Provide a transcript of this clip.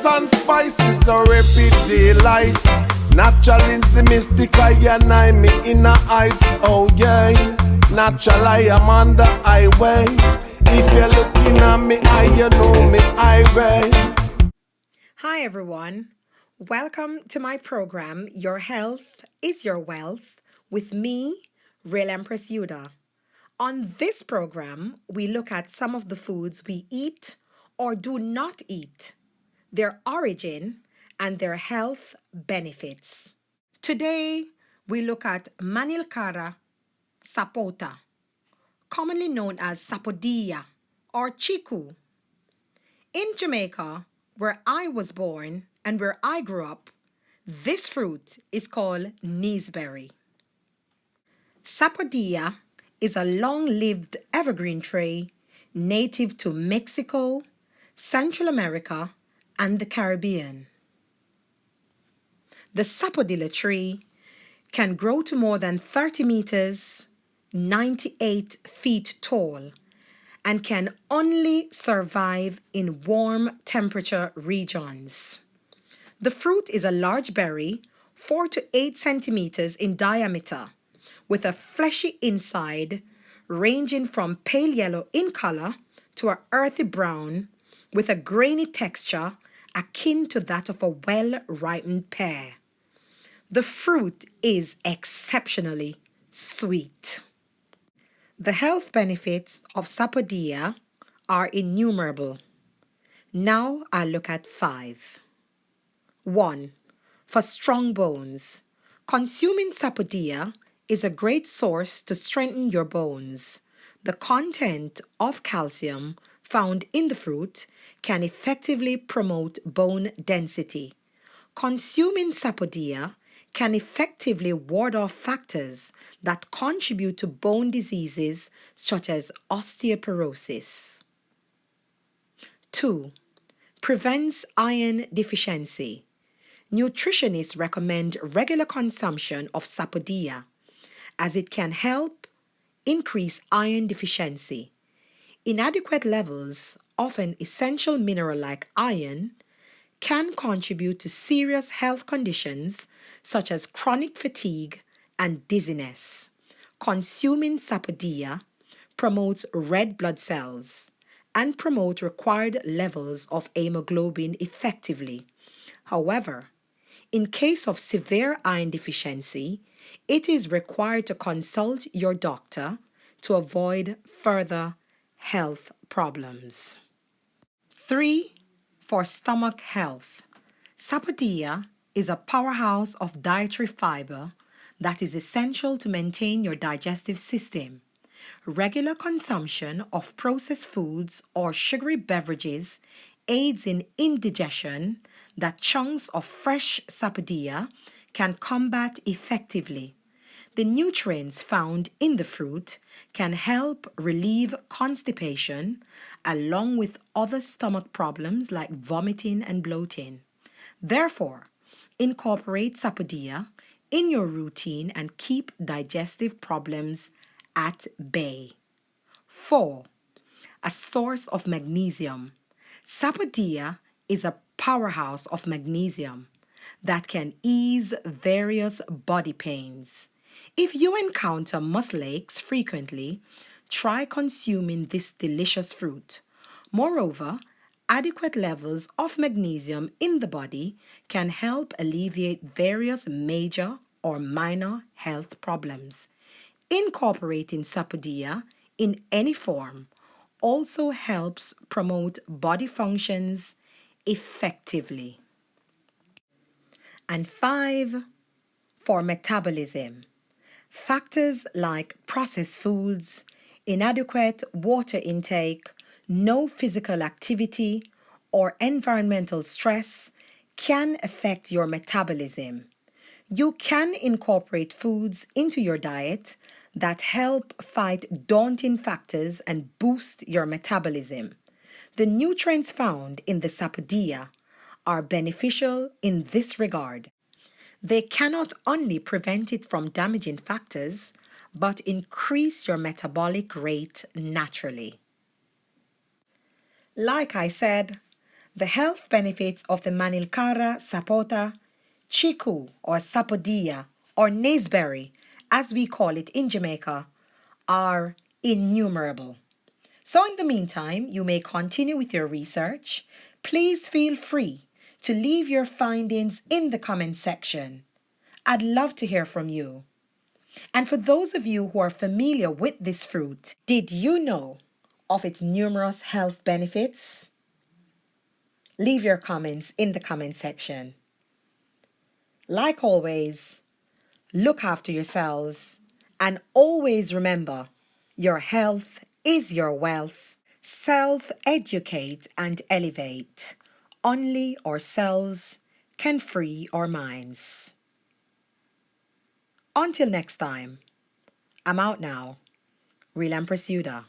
herbs and spices are everyday life. Natural mystic, I and I me in a heights. Oh yeah, natural I am on the highway. If you're looking at me, you know me irate. Hi everyone, welcome to my program Your Health is Your Wealth with me, Real Empress Yudah. On this program, we look at some of the foods we eat or do not eat, their origin, and their health benefits. Today, we look at MANILKARA ZAPOTA, commonly known as sapodilla or chikoo. In Jamaica, where I was born and where I grew up, this fruit is called Naesberry. Sapodilla is a long-lived evergreen tree native to Mexico, Central America, and the Caribbean. The sapodilla tree can grow to more than 30 meters, 98 feet tall, and can only survive in warm temperature regions. The fruit is a large berry, 4 to 8 centimeters in diameter, with a fleshy inside ranging from pale yellow in color to a earthy brown with a grainy texture akin to that of a well-ripened pear. The fruit is exceptionally sweet. The health benefits of sapodilla are innumerable. Now I'll look at 5. 1. For strong bones. Consuming sapodilla is a great source to strengthen your bones. The content of calcium found in the fruit can effectively promote bone density. Consuming sapodilla can effectively ward off factors that contribute to bone diseases such as osteoporosis. 2. Prevents iron deficiency. Nutritionists recommend regular consumption of sapodilla as it can help increase iron deficiency. Inadequate levels of an essential mineral like iron can contribute to serious health conditions such as chronic fatigue and dizziness. Consuming sapodilla promotes red blood cells and promotes required levels of hemoglobin effectively. However, in case of severe iron deficiency, it is required to consult your doctor to avoid further health problems. 3. For stomach health. Sapodilla is a powerhouse of dietary fiber that is essential to maintain your digestive system. Regular consumption of processed foods or sugary beverages aids in indigestion that chunks of fresh sapodilla can combat effectively. The nutrients found in the fruit can help relieve constipation along with other stomach problems like vomiting and bloating. Therefore, incorporate sapodilla in your routine and keep digestive problems at bay. 4. A source of magnesium. Sapodilla is a powerhouse of magnesium that can ease various body pains. If you encounter muscle aches frequently, try consuming this delicious fruit. Moreover, adequate levels of magnesium in the body can help alleviate various major or minor health problems. Incorporating sapodilla in any form also helps promote body functions effectively. And 5. For metabolism. Factors like processed foods, inadequate water intake, no physical activity, or environmental stress can affect your metabolism. You can incorporate foods into your diet that help fight daunting factors and boost your metabolism. The nutrients found in the sapodilla are beneficial in this regard. They cannot only prevent it from damaging factors, but increase your metabolic rate naturally. Like I said, The health benefits of the MANILKARA ZAPOTA CHIKOO or Sapodilla or Naesberry, as we call it in Jamaica, are innumerable. So in the meantime, you may continue with your research. Please feel free to leave your findings in the comment section. I'd love to hear from you. And for those of you who are familiar with this fruit, did you know of its numerous health benefits? Leave your comments in the comment section. Like always, look after yourselves and always remember your health is your wealth. Self-educate and elevate. Only ourselves can free our minds. Until next time, I'm out now. Real Empress Yudah.